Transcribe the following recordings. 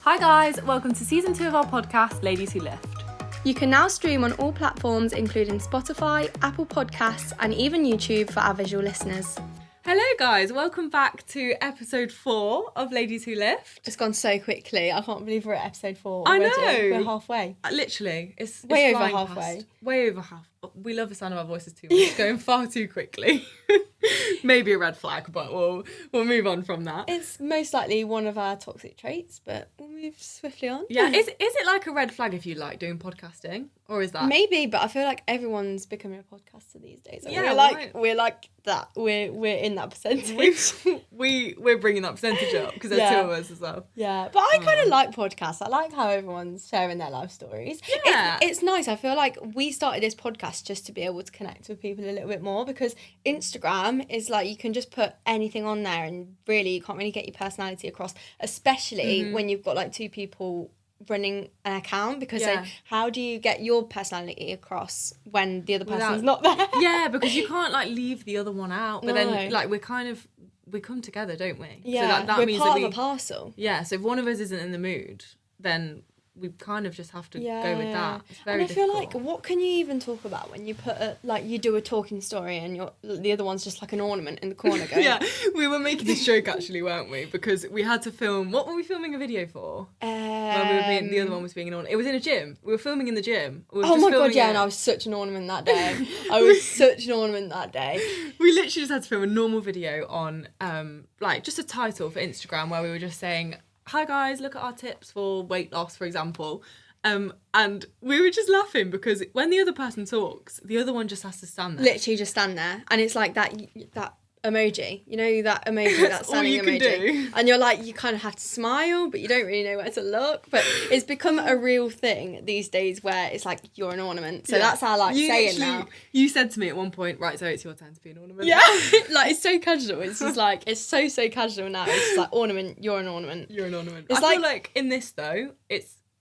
Hi guys, welcome to season 2 of our podcast, Ladies Who Lift. You can now stream on all platforms including Spotify, Apple Podcasts and even YouTube for our visual listeners. Hello guys, welcome back to episode 4 of Ladies Who Lift. It's gone so quickly, I can't believe we're at episode 4 I already. know. We're halfway. Literally, it's way over flying halfway. past. Way over half. We love the sound of our voices too much. It's going far too quickly. Maybe a red flag, but we'll move on from that. It's most likely one of our toxic traits, but we'll move swiftly on. Yeah, is it like a red flag if you like doing podcasting? Or is that... Maybe, but I feel like everyone's becoming a podcaster these days. Like, Yeah, we're like that. We're in that percentage. We're bringing that percentage up because there's 2 of us as well. Yeah, but I kind of like podcasts. I like how everyone's sharing their life stories. Yeah. It's nice. I feel like we started this podcast just to be able to connect with people a little bit more because Instagram is like you can just put anything on there and really you can't really get your personality across, especially when you've got like 2 people running an account because then how do you get your personality across when the other person's not there? Yeah, because you can't like leave the other one out. But then like we come together, don't we? Yeah, so that we're means part that of a parcel. Yeah, so if one of us isn't in the mood, then we kind of just have to go with that. It's very and I feel difficult. like, what can you even talk about when you put you do a talking story and the other one's just like an ornament in the corner going... Yeah, we were making this joke actually, weren't we? Because we had to film... What were we filming a video for? When the other one was being an ornament. It was in a gym. We were filming in the gym. Oh my god, yeah, and I was such an ornament that day. I was such an ornament that day. We literally just had to film a normal video on, like, just a title for Instagram where we were just saying... Hi guys, look at our tips for weight loss, for example. And we were just laughing because when the other person talks, the other one just has to stand there. Literally just stand there. And it's like that emoji. You know that emoji, that standing all you emoji. can do. And you're like, you kind of have to smile, but you don't really know where to look. But it's become a real thing these days where it's like, you're an ornament. So that's our saying now. You said to me at one point, right, so it's your turn to be an ornament. Yeah. Like, it's so casual. It's just like, it's so casual now. It's just like, ornament, you're an ornament. You're an ornament. It's I feel like in this though,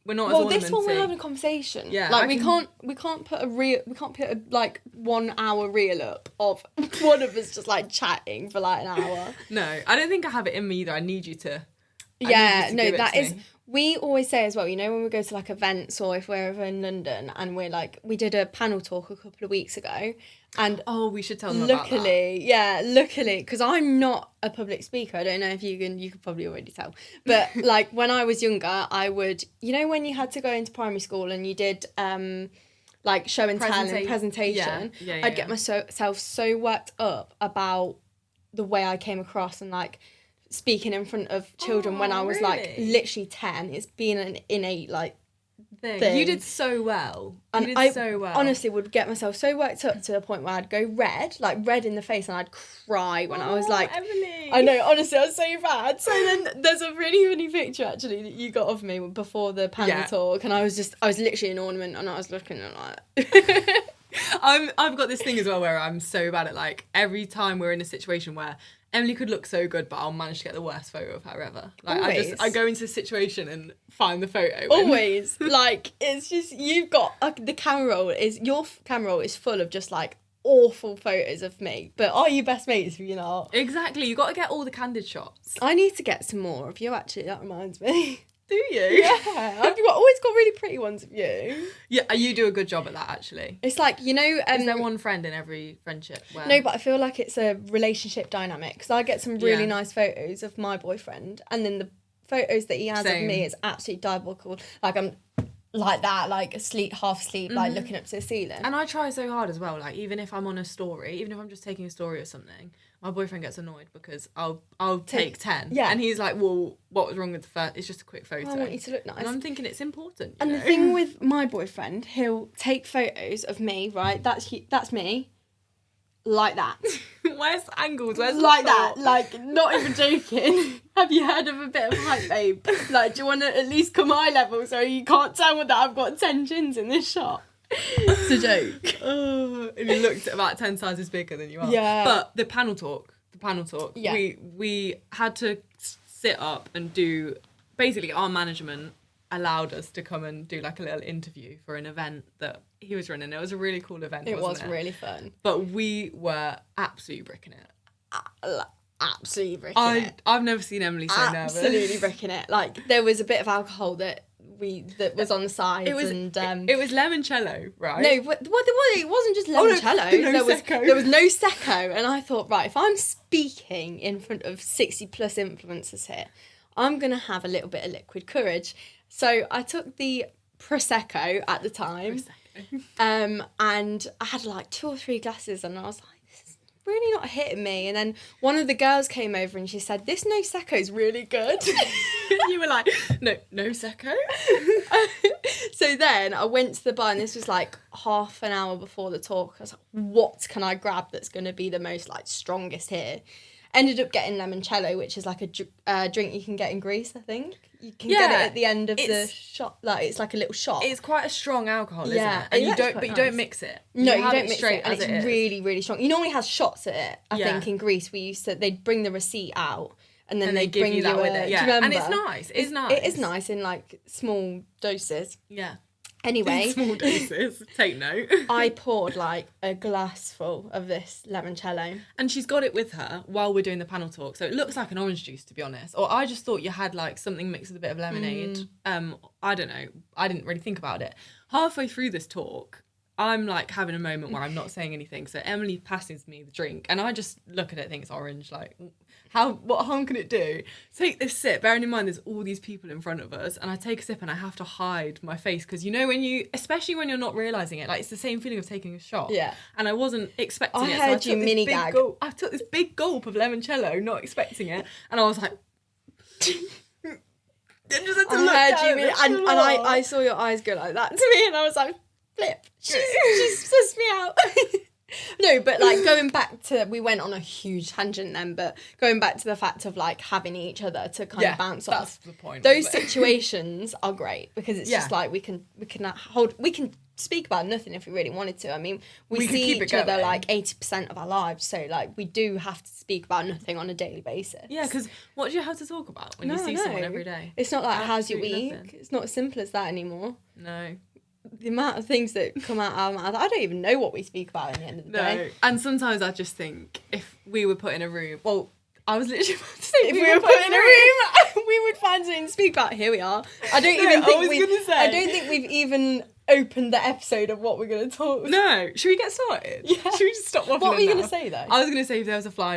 we're not as ornamenting. Well, this one we're having a conversation. Yeah, like we can't put a like 1 hour reel up of one of us just like chatting for like an hour. No, I don't think I have it in me either. I need you to. We always say as well, you know, when we go to like events or if we're ever in London and we did a panel talk a couple of weeks ago and we should tell them about that. Luckily, because I'm not a public speaker, I don't know if you could probably already tell, but like when I was younger, I would, you know, when you had to go into primary school and you did like show and tell and presentation, I'd get myself so worked up about the way I came across and like speaking in front of children when I was like literally 10. It's been an innate like thing. You did so well. And I honestly would get myself so worked up to the point where I'd go red in the face and I'd cry when I was like, Emily. I know, honestly, I was so bad. So then there's a really funny picture actually that you got of me before the panel talk and I was literally an ornament and I was looking at like... I've got this thing as well where I'm so bad at like every time we're in a situation where Emily could look so good, but I'll manage to get the worst photo of her ever. Like I go into the situation and find the photo. Always. Like it's just you've got the camera roll your camera roll is full of just like awful photos of me. But are you best mates if you're not? Exactly. You got to get all the candid shots. I need to get some more of you actually. That reminds me. Do you? Yeah. Always got really pretty ones of you. Yeah, you do a good job at that, actually. It's like, you know... is there one friend in every friendship? No, but I feel like it's a relationship dynamic. Because I get some really nice photos of my boyfriend. And then the photos that he has of me is absolutely diabolical. Like, I'm like that, like asleep, half asleep, like looking up to the ceiling. And I try so hard as well. Like, even if I'm on a story, even if I'm just taking a story or something... My boyfriend gets annoyed because I'll take 10. Yeah. And he's like, well, what was wrong with the first? It's just a quick photo. I want you to look nice. And I'm thinking it's important. And the thing with my boyfriend, he'll take photos of me, right? That's me. Like that. Where's the angles? Where's like the that. Like, not even joking. Have you heard of a bit of hype, babe? Like, do you want to at least come eye level so you can't tell that I've got 10 chins in this shot? It's a joke. And you looked about 10 sizes bigger than you are. Yeah. But the panel talk, we had to sit up and do, basically our management allowed us to come and do like a little interview for an event that he was running. It was a really cool event, It was really fun. But we were absolutely bricking it. absolutely bricking it. I've never seen Emily so nervous. Absolutely bricking it. Like, there was a bit of alcohol that was on the sides. It was limoncello, right? No, it wasn't just limoncello. There was no secco, and I thought, right, if I'm speaking in front of 60 plus influencers here, I'm gonna have a little bit of liquid courage. So I took the prosecco at the time, and I had like 2 or 3 glasses, and I was like, really not hitting me. And then one of the girls came over and she said, this no secco's really good. You were like, no secco. So then I went to the bar, and this was like half an hour before the talk. I was like, what can I grab that's going to be the most like strongest here? Ended up getting limoncello, which is like a drink you can get in Greece, I think. You can get it at the end of the shot. Like, it's like a little shot. It's quite a strong alcohol, isn't it? And you don't mix it. No, you don't mix straight it. And it's really, really strong. You normally have shots at it, I think, in Greece. They'd bring the receipt out, and then they'd bring you that with it. Yeah. Do you remember? And it's nice. It's nice. It is nice in like small doses. Yeah. Anyway, small doses. Take note. I poured like a glass full of this limoncello, and she's got it with her while we're doing the panel talk. So it looks like an orange juice, to be honest. Or I just thought you had like something mixed with a bit of lemonade. I don't know. I didn't really think about it. Halfway through this talk, I'm like having a moment where I'm not saying anything. So Emily passes me the drink, and I just look at it, think it's orange. Like, what harm can it do? Take this sip. Bearing in mind there's all these people in front of us, and I take a sip and I have to hide my face, because you know especially when you're not realising it, like it's the same feeling of taking a shot. Yeah. And I wasn't expecting it. I heard you mini gag. I took this big gulp of limoncello, not expecting it, and I was like. I saw your eyes go like that to me, and I was like, flip. She's sussed me out. No, but like we went on a huge tangent then, but going back to the fact of like having each other to kind of bounce off. That's the point. Those situations are great, because it's just like we can speak about nothing if we really wanted to. I mean, we see each other like 80% of our lives, so like we do have to speak about nothing on a daily basis. Yeah, because what do you have to talk about when you see someone every day? It's not like, how's your week? Nothing. It's not as simple as that anymore. No. The amount of things that come out of our mouth, I don't even know what we speak about in the end of the day. And sometimes I just think, if we were put in a room, well, I was literally about to say, if we were put in a room, we would find something to speak about. Here we are. I don't think we've even opened the episode of what we're going to talk about. No. Should we get started? Yeah. Should we just stop waffling? What were you going to say, though? I was going to say if there was a fly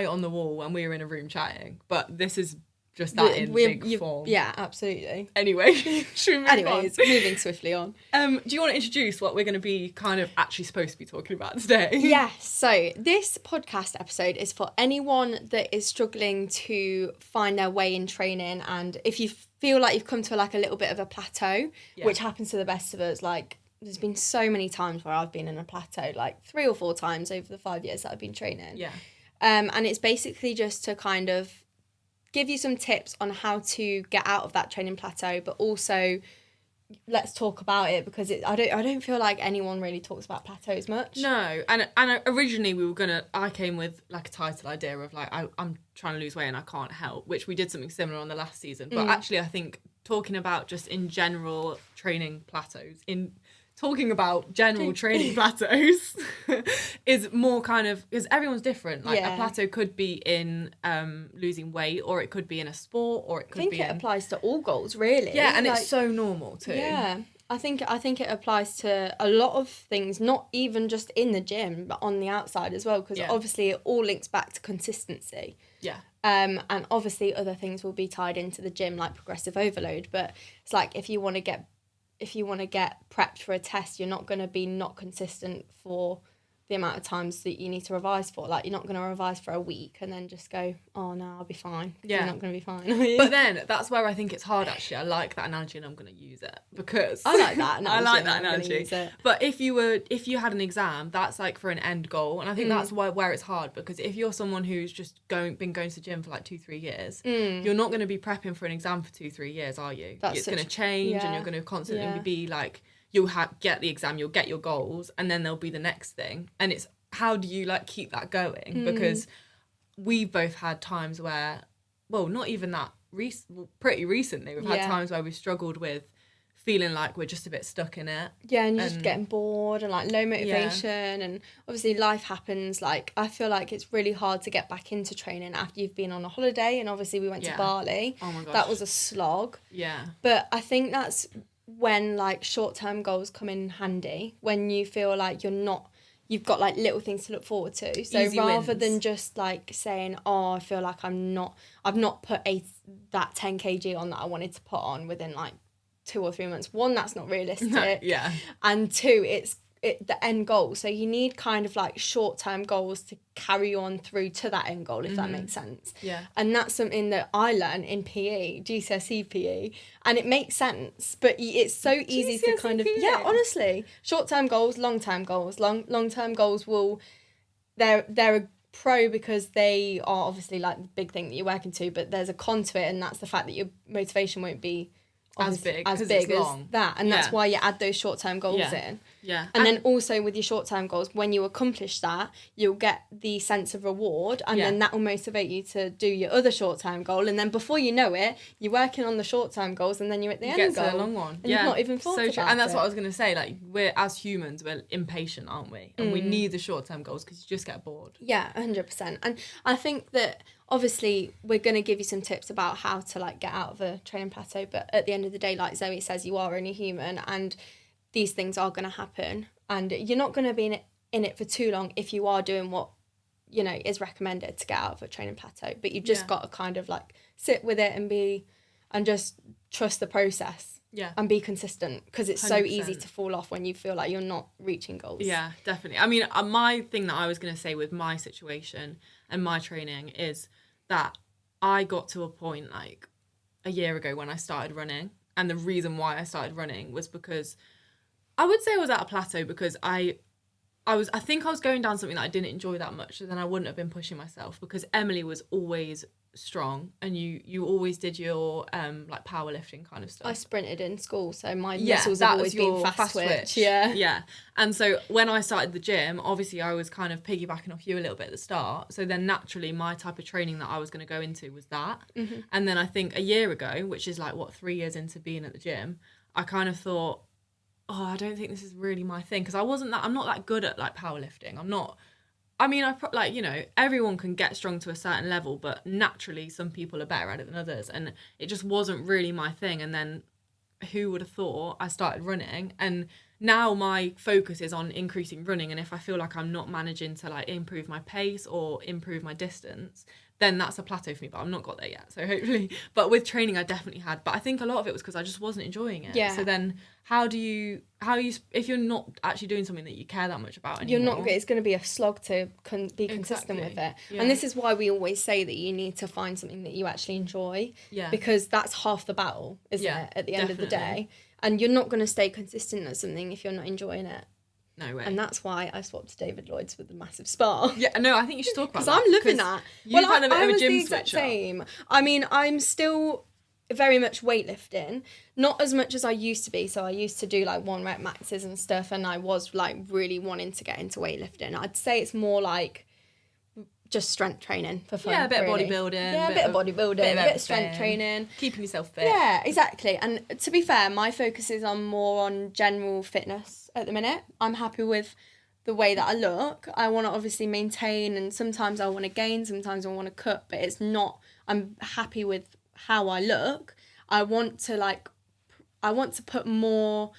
on the wall and we were in a room chatting, but this is just that in big form. Yeah, absolutely. Anyway, should we move on? Moving swiftly on. Do you want to introduce what we're going to be kind of actually supposed to be talking about today? Yes. So this podcast episode is for anyone that is struggling to find their way in training, and if you feel like you've come to like a little bit of a plateau, which happens to the best of us, like there's been so many times where I've been in a plateau, like 3 or 4 times over the 5 years that I've been training. Yeah. And it's basically just to kind of give you some tips on how to get out of that training plateau, but also let's talk about it, because I don't feel like anyone really talks about plateaus much. No, and originally I came with like a title idea of like I'm trying to lose weight and I can't help, which we did something similar on the last season. But actually I think talking about just in general training plateaus, talking about general training plateaus is more kind of, because everyone's different. Like a plateau could be in losing weight, or it could be in a sport, or it could be. I think it applies to all goals, really. Yeah, and like, it's so normal too. Yeah, I think it applies to a lot of things, not even just in the gym, but on the outside as well, because obviously it all links back to consistency. Yeah. And obviously other things will be tied into the gym, like progressive overload. But it's like if you want to get prepped for a test, you're not going to be not consistent for the amount of times that you need to revise for. Like, you're not going to revise for a week and then just go, oh no, I'll be fine. Yeah. You're not going to be fine, are you? But then that's where I think it's hard, actually. I like that analogy and I'm going to use it, because I like that analogy. I like that analogy. But if you had an exam, that's like for an end goal, and I think that's where it's hard, because if you're someone who's just been going to the gym for like 2-3 years, you're not going to be prepping for an exam for 2-3 years, are you? It's going to change, and you're going to constantly be like, you'll get the exam, you'll get your goals, and then there'll be the next thing. And it's, how do you like keep that going? Because we've both had times where, well, not even that pretty recently, we've had times where we've struggled with feeling like we're just a bit stuck in it. Yeah, and you're just getting bored and like low motivation, and obviously life happens. Like I feel like it's really hard to get back into training after you've been on a holiday, and obviously we went to Bali. Oh my gosh. That was a slog. Yeah. But I think that's when like short-term goals come in handy, when you feel like you've got like little things to look forward to. So Easy rather wins. than just like saying, I feel like I've not put that 10 kg on that I wanted to put on within like 2 or 3 months. One, that's not realistic. Yeah. And two, it's the end goal. So you need kind of like short-term goals to carry on through to that end goal, if that makes sense. Yeah. And that's something that I learned in PE, GCSE PE, and it makes sense, but it's so easy to kind of, honestly, short-term goals, long-term goals. Long-term goals they're a pro because they are obviously like the big thing that you're working to, but there's a con to it, and that's the fact that your motivation won't be as big as that, and that's why you add those short-term goals in. Yeah. And then also with your short-term goals, when you accomplish that, you'll get the sense of reward, and then that will motivate you to do your other short-term goal, and then before you know it, you're working on the short-term goals, and then you're at the end goal. To the long one. And you've not even thought about true. And that's it. what I was going to say, like, we're, as humans, we're impatient, aren't we? And we need the short-term goals because you just get bored. Yeah, 100%. And I think that obviously we're going to give you some tips about how to like get out of a training plateau, but at the end of the day, like Zoe says, you are only human, and these things are going to happen, and you're not going to be in it for too long if you are doing what, you know, is recommended to get out of a training plateau. But you've just got to kind of like sit with it and just trust the process. Yeah. And be consistent, because it's 100%. so easy to fall off when you feel like you're not reaching goals. Yeah, definitely. I mean, my thing that I was going to say with my situation and my training is that I got to a point like a year ago when I started running, and the reason why I started running was because I would say I was at a plateau because I think I was going down something that I didn't enjoy that much, so then I wouldn't have been pushing myself, because Emily was always strong, and you always did your like powerlifting kind of stuff. I sprinted in school, so my muscles have always been fast twitch. Yeah. And so when I started the gym, obviously I was kind of piggybacking off you a little bit at the start, so then naturally my type of training that I was going to go into was that. And then I think a year ago, which is like 3 years into being at the gym, I kind of thought, I don't think this is really my thing, because I'm not that good at like powerlifting. You know, everyone can get strong to a certain level, but naturally some people are better at it than others, and it just wasn't really my thing. And then who would have thought I started running, and now my focus is on increasing running, and if I feel like I'm not managing to like improve my pace or improve my distance, then that's a plateau for me, but I've not got there yet, so hopefully. But with training I definitely had, but I think a lot of it was because I just wasn't enjoying it. So then how you if you're not actually doing something that you care that much about anymore, it's going to be a slog to be consistent with it. And this is why we always say that you need to find something that you actually enjoy, because that's half the battle, isn't it, at the end of the day. And you're not going to stay consistent at something if you're not enjoying it. No way. And that's why I swapped to David Lloyd's with the massive spa. Yeah, no, I think you should talk about that. Because I'm loving that. You've had a bit of a gym switch. same. I mean, I'm still very much weightlifting, not as much as I used to be. So I used to do like 1 rep maxes and stuff, and I was like really wanting to get into weightlifting. I'd say it's more like just strength training for fun. Yeah, a bit really. of bodybuilding. Yeah, a bit of bodybuilding, a bit of strength training. Keeping yourself fit. Yeah, exactly. And to be fair, my focus is more on general fitness at the minute. I'm happy with the way that I look. I want to obviously maintain, and sometimes I want to gain, sometimes I want to cut, but it's not, I'm happy with how I look. I want to put more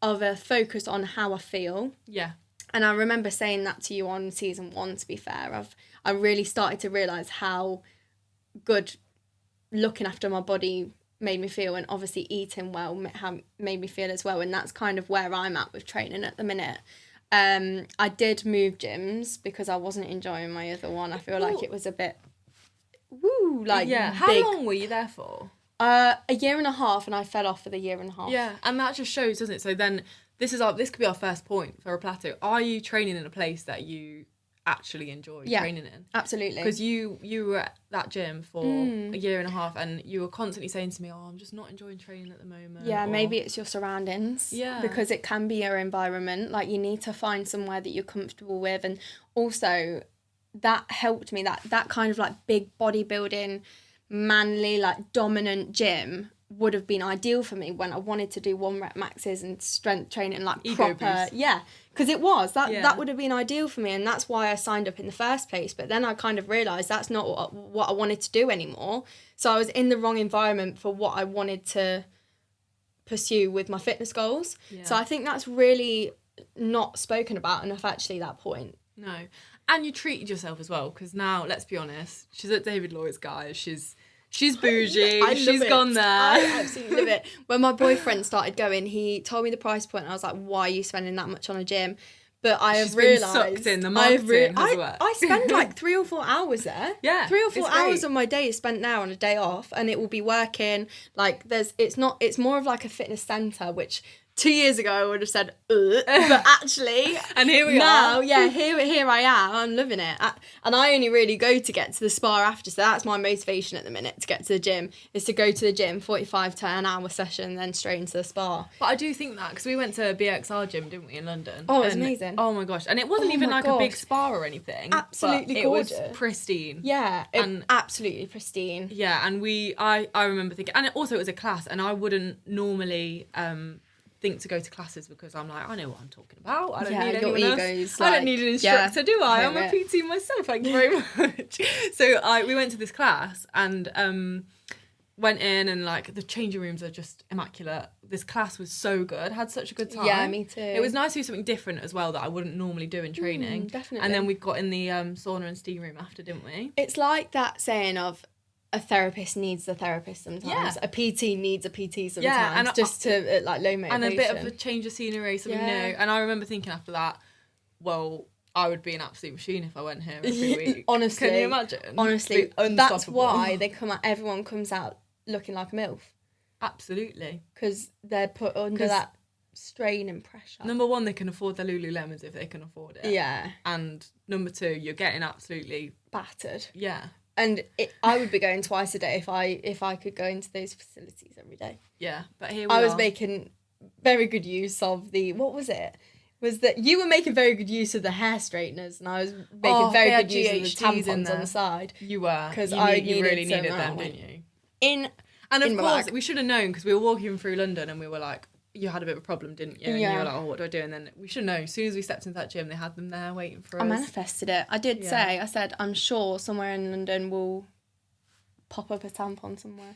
of a focus on how I feel. Yeah. And I remember saying that to you on season 1, to be fair. I really started to realise how good looking after my body made me feel, and obviously eating well made me feel as well. And that's kind of where I'm at with training at the minute. I did move gyms because I wasn't enjoying my other one. I feel like it was a bit How long were you there for? A year and a half, and I fell off for the year and a half. Yeah, and that just shows, doesn't it? So then this could be our first point for a plateau. Are you training in a place that you actually enjoy training in? Absolutely. Because you were at that gym for a year and a half, and you were constantly saying to me, I'm just not enjoying training at the moment. Yeah, maybe it's your surroundings. Yeah. Because it can be your environment. Like, you need to find somewhere that you're comfortable with. And also, that helped me, that kind of like big bodybuilding, manly, like dominant gym would have been ideal for me when I wanted to do 1 rep maxes and strength training, like Ego proper boost. yeah, because it was that would have been ideal for me, and that's why I signed up in the first place. But then I kind of realized that's not what I wanted to do anymore, so I was in the wrong environment for what I wanted to pursue with my fitness goals. So I think that's really not spoken about enough, actually, that point. No. And you treated yourself as well, because now, let's be honest, she's at David Lloyd's, guys. She's bougie. She's gone there. I absolutely love it. When my boyfriend started going, he told me the price point, and I was like, why are you spending that much on a gym? But I have realised... She's been sucked in. The marketing has worked. I spend like 3 or 4 hours there. Yeah, 3 or 4 hours great. of my day is spent there on a day off, and it will be working. Like, it's more of like a fitness centre, which... 2 years ago, I would have said, but actually... and here we now, are. yeah, here I am. I'm loving it. And I only really go to get to the spa after, so that's my motivation at the minute, to get to the gym, is to go to the gym, 45 to an hour session, then straight into the spa. But I do think that, because we went to BXR gym, didn't we, in London? Oh, it was amazing. Oh my gosh. And it wasn't even like a big spa or anything. Absolutely but gorgeous. It was pristine. Yeah, absolutely pristine. Yeah, and I remember thinking, and also it was a class, and I wouldn't normally... think to go to classes because I'm like, I know what I'm talking about. I don't need anyone else. I don't need an instructor, do I? I'm a PT myself, thank you very much. So we went to this class and went in, and like the changing rooms are just immaculate. This class was so good, had such a good time. Yeah, me too. It was nice to do something different as well that I wouldn't normally do in training. Definitely. And then we got in the sauna and steam room after, didn't we? It's like that saying of, a therapist needs a therapist sometimes. Yeah. A PT needs a PT sometimes. Yeah, and just to like low motivation. And a bit of a change of scenery, something new. And I remember thinking after that, well, I would be an absolute machine if I went here every week. Honestly. Can you imagine? Honestly, that's why everyone comes out looking like a MILF. Absolutely. Because they're put under that strain and pressure. Number one, they can afford their Lululemons if they can afford it. Yeah. And number two, you're getting absolutely... battered. Yeah. And I would be going twice a day if I could go into those facilities every day. Yeah, but here we I are. was making very good use of what was it? Was that you were making very good use of the hair straighteners, and I was making very good use of the tampons on the side. You were. Because you really needed them, didn't you? And of course, we should have known, because we were walking through London and we were like, you had a bit of a problem, didn't you? And you were like, oh, what do I do? And then we should know. As soon as we stepped into that gym, they had them there waiting for us. I manifested it. I did say, I said, I'm sure somewhere in London will pop up a tampon somewhere.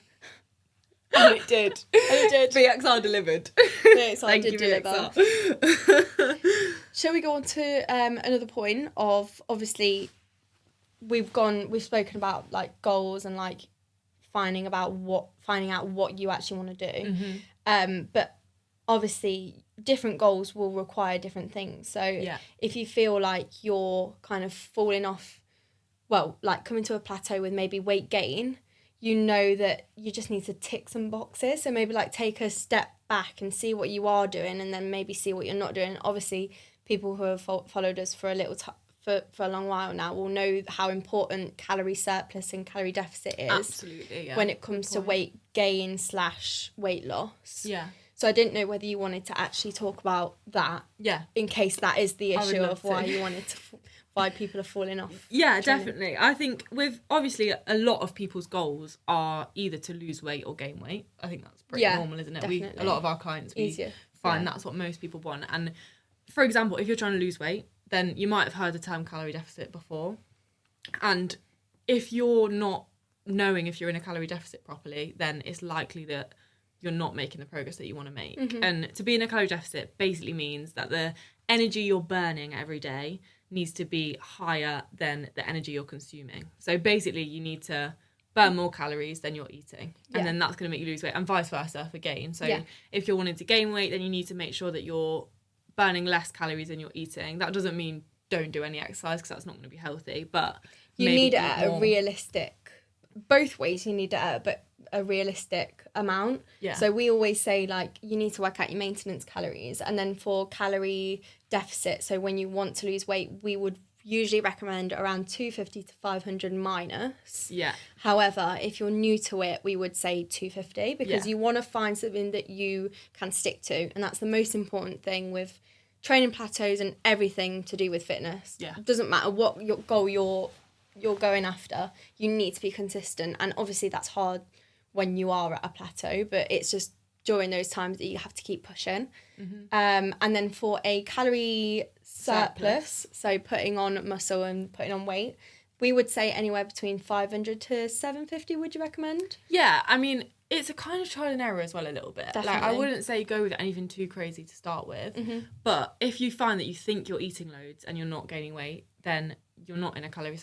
And it did. And it did. BXR delivered. BXR Thank did you, deliver. BXR. Shall we go on to another point of, obviously, we've spoken about like goals and like finding out what you actually want to do. Mm-hmm. But obviously different goals will require different things. So if you feel like you're kind of falling off, well, like coming to a plateau with maybe weight gain, you know that you just need to tick some boxes. So maybe like take a step back and see what you are doing, and then maybe see what you're not doing. Obviously, people who have followed us for a little for a long while now will know how important calorie surplus and calorie deficit is. Absolutely, yeah. When it comes to weight gain / weight loss. Yeah. So I didn't know whether you wanted to actually talk about that. Yeah. In case that is the issue of why you wanted to, why people are falling off. Yeah, definitely. I think with obviously a lot of people's goals are either to lose weight or gain weight. I think that's pretty normal, isn't it? Definitely. A lot of our clients, find that's what most people want. And for example, if you're trying to lose weight, then you might have heard the term calorie deficit before. And if you're not knowing if you're in a calorie deficit properly, then it's likely that you're not making the progress that you want to make. Mm-hmm. And to be in a calorie deficit basically means that the energy you're burning every day needs to be higher than the energy you're consuming. So basically you need to burn more calories than you're eating. And then that's going to make you lose weight, and vice versa for gain. So if you're wanting to gain weight, then you need to make sure that you're burning less calories than you're eating. That doesn't mean don't do any exercise, because that's not going to be healthy, but you need it at a realistic, both ways you need it at a realistic amount. Yeah. So we always say, like, you need to work out your maintenance calories, and then for calorie deficit, so when you want to lose weight, we would usually recommend around 250 to 500 minus. Yeah. However, if you're new to it, we would say 250, because you want to find something that you can stick to, and that's the most important thing with training plateaus and everything to do with fitness. Yeah. It doesn't matter what your goal you're going after, you need to be consistent, and obviously that's hard when you are at a plateau, but it's just during those times that you have to keep pushing. And then for a calorie surplus, so putting on muscle and putting on weight, we would say anywhere between 500 to 750. Would you recommend? Yeah, I mean, it's a kind of trial and error as well, a little bit. Definitely. Like, I wouldn't say go with anything too crazy to start with, but if you find that you think you're eating loads and you're not gaining weight, then you're not in a calorie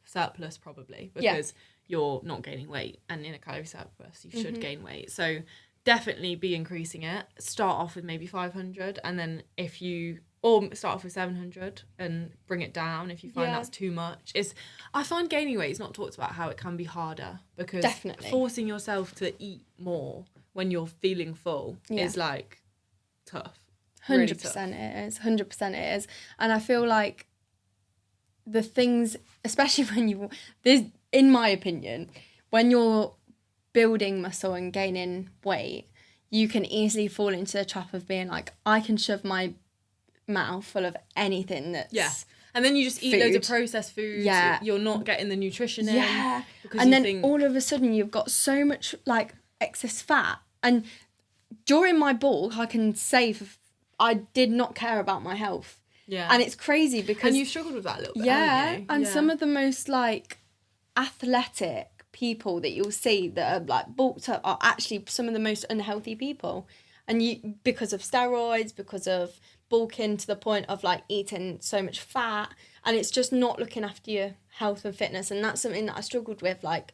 surplus probably, because you're not gaining weight, and in a calorie surplus you should gain weight. So definitely be increasing it. Start off with maybe 500, and then or start off with 700 and bring it down if you find that's too much. I find gaining weight is not talked about, how it can be harder, because forcing yourself to eat more when you're feeling full is like tough. 100% it is. 100% it is. And I feel like the things, especially when in my opinion, when you're building muscle and gaining weight, you can easily fall into the trap of being like, I can shove my mouth full of anything that's and then you just eat loads of processed foods. You're not getting the nutrition in, because and then all of a sudden you've got so much like excess fat. And during my bulk, I can say I did not care about my health, and it's crazy because, and you've struggled with that a little bit, haven't you? And some of the most like athletic people that you'll see that are like bulked up are actually some of the most unhealthy people, and because of steroids, because of bulking to the point of like eating so much fat, and it's just not looking after your health and fitness. And that's something that I struggled with. Like,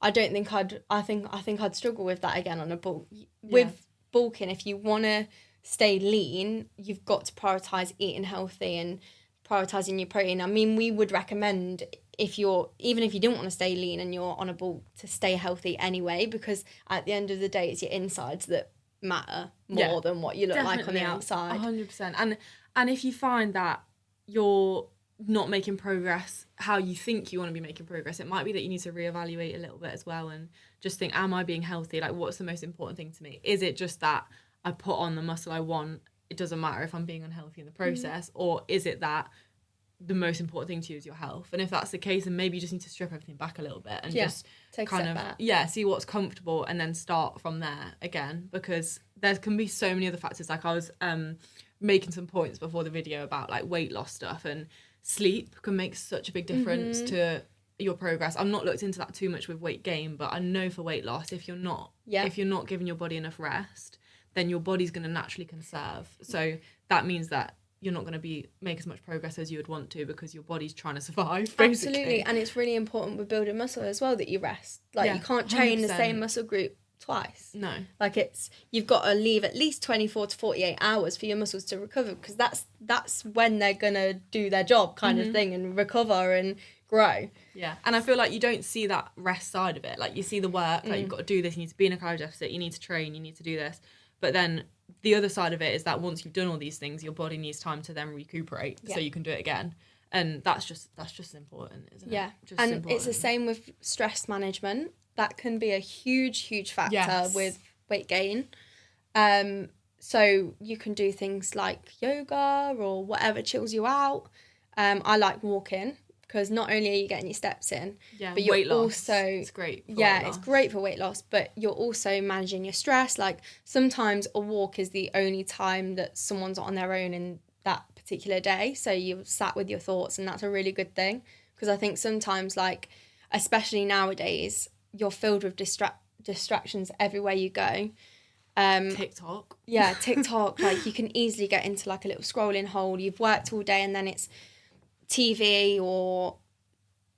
I think I'd struggle with that again on a bulk. With bulking, if you want to stay lean, you've got to prioritize eating healthy and prioritizing your protein. I mean, we would recommend, even if you didn't want to stay lean and you're on a bulk, to stay healthy anyway, because at the end of the day, it's your insides that matter more than what you look like on the outside. 100%. And if you find that you're not making progress how you think you want to be making progress, it might be that you need to reevaluate a little bit as well, and just think, am I being healthy? Like, what's the most important thing to me? Is it just that I put on the muscle I want, it doesn't matter if I'm being unhealthy in the process, or is it that the most important thing to you is your health? And if that's the case, then maybe you just need to strip everything back a little bit and just take kind a of step back. See what's comfortable, and then start from there again, because there can be so many other factors. Like, I was making some points before the video about like weight loss stuff, and sleep can make such a big difference to your progress. I've not looked into that too much with weight gain, but I know for weight loss, if you're not giving your body enough rest, then your body's going to naturally conserve. So that means that you're not going to make as much progress as you would want to, because your body's trying to survive, basically. Absolutely. And it's really important with building muscle as well that you rest. Like, you can't train 100%. the same muscle group twice. No. Like, you've got to leave at least 24 to 48 hours for your muscles to recover, because that's when they're going to do their job kind of thing, and recover and grow. Yeah. And I feel like you don't see that rest side of it. Like, you see the work, like, you've got to do this, you need to be in a calorie deficit, you need to train, you need to do this. But then the other side of it is that once you've done all these things, your body needs time to then recuperate so you can do it again. And that's just important, isn't it? Yeah. Just and important. it's the same with stress management. That can be a huge factor with weight gain. So you can do things like yoga or whatever chills you out. I like walking, because not only are you getting your steps in, but you're weight loss. Also it's great for weight loss. It's great for weight loss, but you're also managing your stress. Like, sometimes a walk is the only time that someone's on their own in that particular day, so you've sat with your thoughts, and that's a really good thing, because I think sometimes, like, especially nowadays, you're filled with distractions everywhere you go. TikTok. Yeah, TikTok. Like, you can easily get into like a little scrolling hole. You've worked all day, and then it's TV or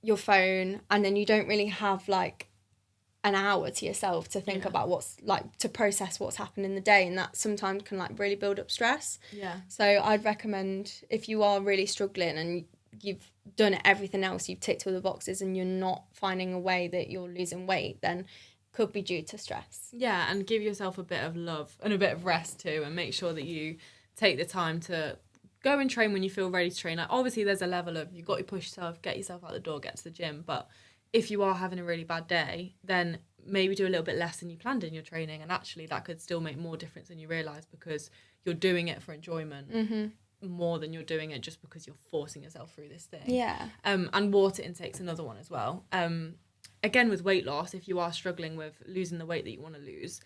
your phone, and then you don't really have like an hour to yourself to think about to process what's happened in the day, and that sometimes can like really build up stress. So I'd recommend, if you are really struggling and you've done everything else, you've ticked all the boxes, and you're not finding a way that you're losing weight, then could be due to stress. And give yourself a bit of love and a bit of rest too, and make sure that you take the time to go and train when you feel ready to train. Like, obviously there's a level of, you've got to push yourself, get yourself out the door, get to the gym, but if you are having a really bad day, then maybe do a little bit less than you planned in your training, and actually that could still make more difference than you realise, because you're doing it for enjoyment more than you're doing it just because you're forcing yourself through this thing. And water intake's another one as well. again, with weight loss, if you are struggling with losing the weight that you want to lose,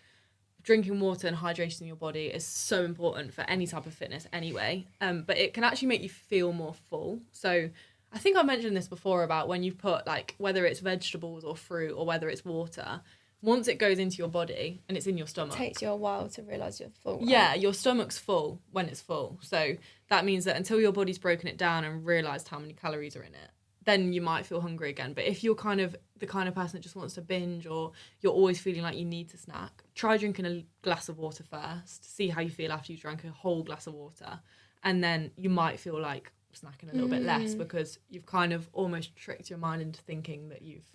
drinking water and hydration in your body is so important for any type of fitness anyway. But it can actually make you feel more full. So I think I mentioned this before about when you put, like, whether it's vegetables or fruit or whether it's water, once it goes into your body and it's in your stomach, it takes you a while to realise you're full. Right? Yeah, your stomach's full when it's full. So that means that until your body's broken it down and realised how many calories are in it, then you might feel hungry again. But if you're kind of the kind of person that just wants to binge, or you're always feeling like you need to snack, try drinking a glass of water first. See how you feel after you drank a whole glass of water. And then you might feel like snacking a little bit less, because you've kind of almost tricked your mind into thinking that you've...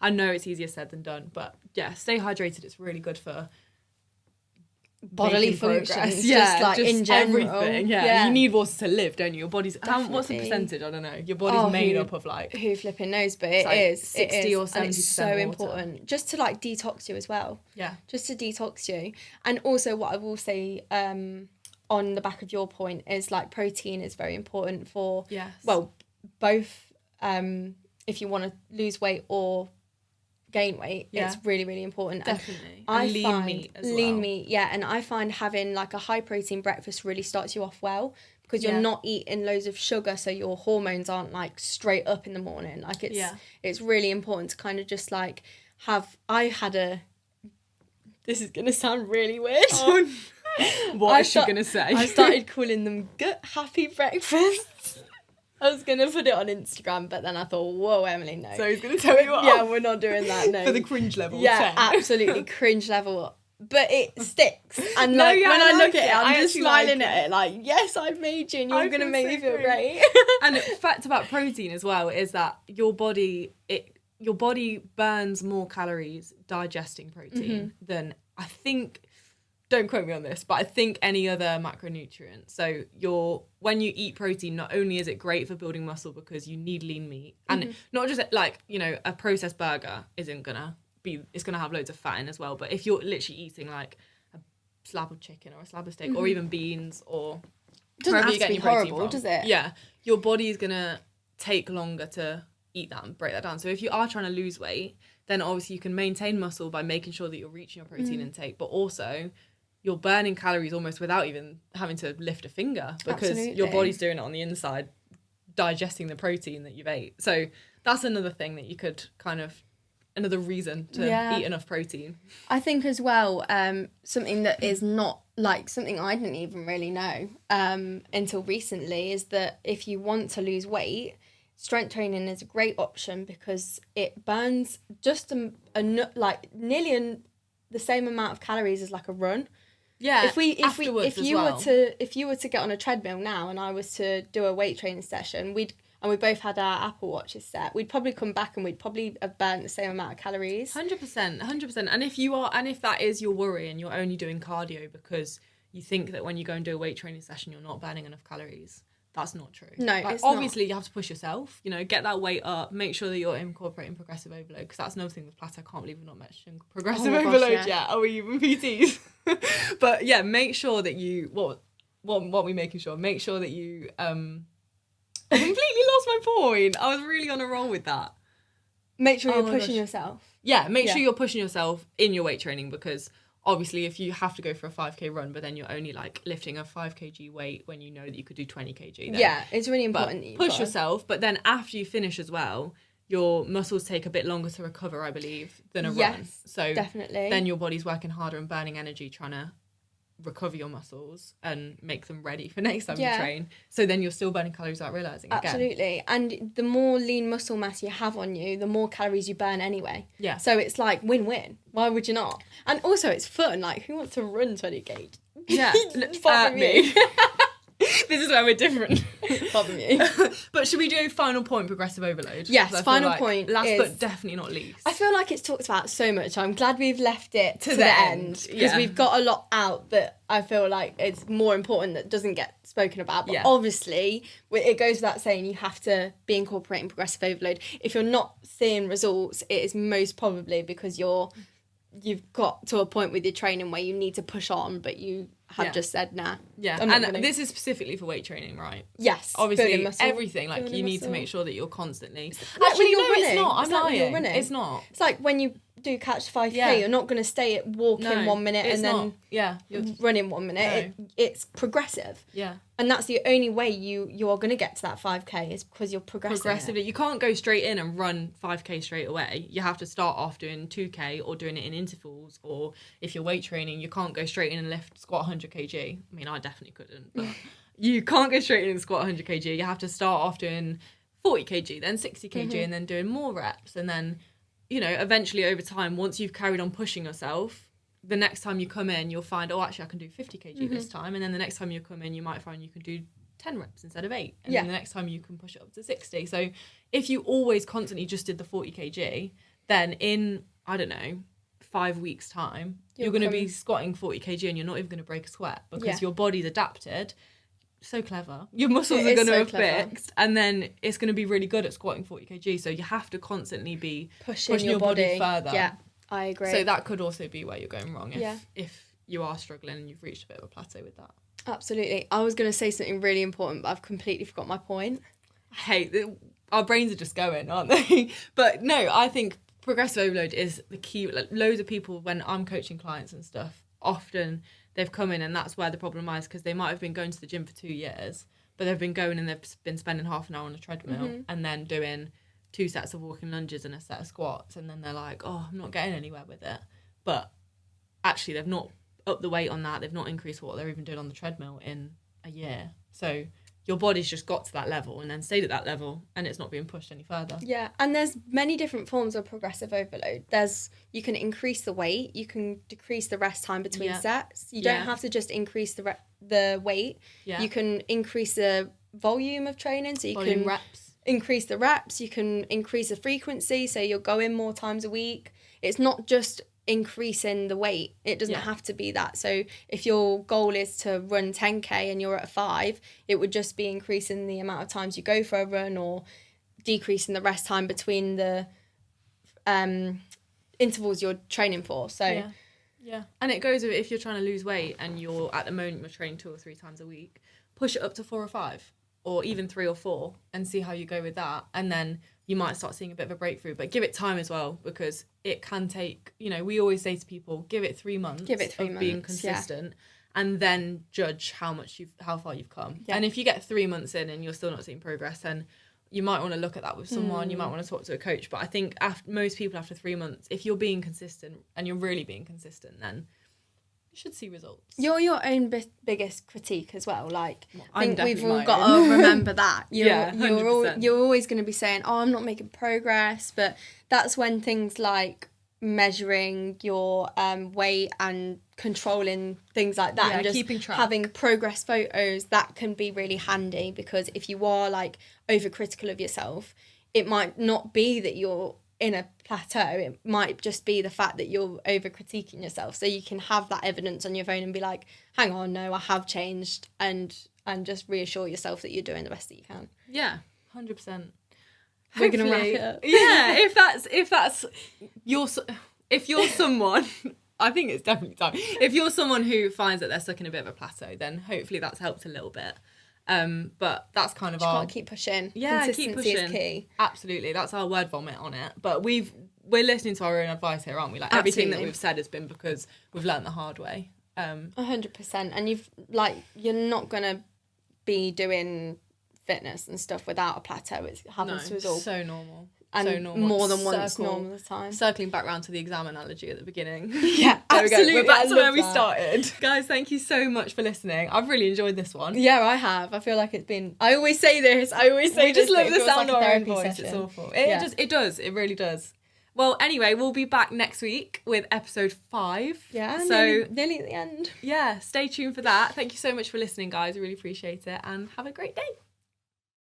I know it's easier said than done, but yeah, stay hydrated. It's really good for bodily functions, yeah, just in general. Everything. Yeah, you need water to live, don't you? Your body's what's the percentage? I don't know. Your body's made up of like, who flipping knows, but it is 60 or 70%. And it's so important just to like detox you as well. Yeah, just to detox you. And also, what I will say on the back of your point is, like, protein is very important for both if you want to lose weight or gain weight. It's really, really important. Definitely. And lean meat as well. Lean meat, yeah. And I find having like a high protein breakfast really starts you off well, because you're not eating loads of sugar, so your hormones aren't like straight up in the morning. Like it's really important to kind of just like have... This is gonna sound really weird. Oh, what is she gonna say? I started calling them gut happy breakfasts. I was going to put it on Instagram, but then I thought, whoa, Emily, no. So he's going to tell you what? Yeah, we're not doing that, no. For the cringe level. Yeah, 10. Absolutely cringe level. But it sticks. And when I look at it, I'm just smiling at it like, yes, I've made you and you're going to make me feel great. And the fact about protein as well is that your body burns more calories digesting protein than, I think... Don't quote me on this, but I think any other macronutrient. So when you eat protein, not only is it great for building muscle because you need lean meat, and not just like, you know, a processed burger it's gonna have loads of fat in as well. But if you're literally eating like a slab of chicken or a slab of steak or even beans, or doesn't have to be horrible, does it? Yeah, your body is gonna take longer to eat that and break that down. So if you are trying to lose weight, then obviously you can maintain muscle by making sure that you're reaching your protein intake, but also you're burning calories almost without even having to lift a finger, because your body's doing it on the inside, digesting the protein that you've ate. So that's another thing that you could another reason to eat enough protein. I think as well, something that is not like something I didn't even really know until recently is that if you want to lose weight, strength training is a great option, because it burns just nearly the same amount of calories as like a run. Yeah, if you were to get on a treadmill now and I was to do a weight training session, we both had our Apple Watches set, we'd probably come back and we'd probably have burnt the same amount of calories. 100%. And if that is your worry and you're only doing cardio because you think that when you go and do a weight training session you're not burning enough calories, that's not true. No, like, it's obviously not. You have to push yourself, you know, get that weight up, make sure that you're incorporating progressive overload, because that's another thing with Plateau. I can't believe we're not mentioning progressive overload yet. Are we even PTs? But yeah, make sure that you what are we making sure? Make sure that you I completely lost my point. I was really on a roll with that. Make sure you're pushing yourself. Yeah, make sure you're pushing yourself in your weight training, because obviously if you have to go for a 5k run but then you're only like lifting a 5 kg weight when you know that you could do 20 kg then, yeah, it's really important that you push yourself. But then after you finish as well, your muscles take a bit longer to recover, I believe, than a run. So definitely then your body's working harder and burning energy trying to recover your muscles and make them ready for next time you train. So then you're still burning calories without realising again. Absolutely. And the more lean muscle mass you have on you, the more calories you burn anyway. Yeah. So it's like win-win. Why would you not? And also it's fun. Like, who wants to run 20 kg? Yeah. Me. This is where we're different. Problem you. But should we do final point, progressive overload? Yes, final point. Last but definitely not least. I feel like it's talked about so much. I'm glad we've left it to the end, because we've got a lot out that I feel like it's more important that doesn't get spoken about. But obviously, it goes without saying, you have to be incorporating progressive overload. If you're not seeing results, it is most probably because you've got to a point with your training where you need to push on, but you have just said, nah. Yeah, I'm not and gonna. this is specifically for weight training, right? Yes, Obviously, building muscle. everything, like, Building you need to muscle. make sure that you're constantly... Like when you're no, running. it's not. I'm It's like when you're lying. running. It's not. It's like when you do catch 5K, Yeah. you're not going to stay at walking No, 1 minute it's and then not. Yeah. running 1 minute. It's progressive. Yeah. And that's the only way you are going to get to that 5K is because you're Progressively. You can't go straight in and run 5K straight away. You have to start off doing 2K or doing it in intervals, or if you're weight training, you can't go straight in and squat 100 kg. I mean, I definitely couldn't, but you can't go straight in and squat 100 kg. You have to start off doing 40 kg, then 60 kg, and then doing more reps. And then, you know, eventually over time, once you've carried on pushing yourself, the next time you come in, you'll find, oh, actually, I can do 50 kg this time. And then the next time you come in, you might find you can do 10 reps instead of 8. And then the next time you can push it up to 60. So if you always constantly just did the 40 kg, then in, I don't know, 5 weeks' time, you're going to be squatting 40 kg and you're not even going to break a sweat because your body's adapted. So clever. Your muscles are going to have fixed, and then it's going to be really good at squatting 40 kg. So you have to constantly be pushing your body further. Yeah, I agree. So that could also be where you're going wrong if you are struggling and you've reached a bit of a plateau with that. Absolutely. I was going to say something really important, but I've completely forgot my point. I hate that. Our brains are just going, aren't they? But no, I think progressive overload is the key. Like, loads of people, when I'm coaching clients and stuff, often they've come in and that's where the problem lies, because they might have been going to the gym for 2 years, but they've been going and they've been spending half an hour on a treadmill and then doing 2 sets of walking lunges and a set of squats, and then they're like, oh, I'm not getting anywhere with it. But actually they've not upped the weight on that, they've not increased what they're even doing on the treadmill in a year. So your body's just got to that level and then stayed at that level, and it's not being pushed any further. Yeah, and there's many different forms of progressive overload. You can increase the weight, you can decrease the rest time between sets. You don't have to just increase the weight. Yeah. You can increase the volume of training, so you can increase the reps, you can increase the frequency, so you're going more times a week. It's not just increasing the weight. It doesn't have to be that. So if your goal is to run 10k and you're at a 5, it would just be increasing the amount of times you go for a run, or decreasing the rest time between the intervals you're training for. So yeah, and it goes with, if you're trying to lose weight and you're at the moment you're training 2 or 3 times a week, push it up to 4 or 5, or even 3 or 4, and see how you go with that. And then you might start seeing a bit of a breakthrough, but give it time as well, because it can take, you know, we always say to people, give it 3 months of being consistent, and then judge how far you've come. Yeah. And if you get 3 months in and you're still not seeing progress, then you might want to look at that with someone, you might want to talk to a coach. But I think most people after 3 months, if you're being consistent and you're really being consistent, then you should see results. You're your own biggest critique as well. Like, I think we've all mine. got to remember that. You're always going to be saying, oh, I'm not making progress. But that's when things like measuring your weight and controlling things like that, and just keeping track, having progress photos, that can be really handy, because if you are like overcritical of yourself, it might not be that you're in a plateau, it might just be the fact that you're over critiquing yourself. So you can have that evidence on your phone and be like, hang on, no, I have changed, and just reassure yourself that you're doing the best that you can. 100%. We're gonna wrap it up. If you're someone, I think it's definitely time. If you're someone who finds that they're stuck in a bit of a plateau, then hopefully that's helped a little bit. But that's kind of our... Can't keep pushing. Consistency is key. Absolutely. That's our word vomit on it. But we're listening to our own advice here, aren't we? Like, everything that we've said has been because we've learnt the hard way. 100%. And you're not going to be doing fitness and stuff without a plateau. It happens to us all. So normal. And so normal. More than once normal at the time. Circling back round to the exam analogy at the beginning. Yeah, absolutely. We're back to where we started. Guys, thank you so much for listening. I've really enjoyed this one. Yeah, I have. I feel like it's been... I always say this. We just love the sound of our own voice. It's awful. It does. It really does. Well, anyway, we'll be back next week with episode 5. Yeah, so nearly at the end. Yeah, stay tuned for that. Thank you so much for listening, guys. I really appreciate it, and have a great day.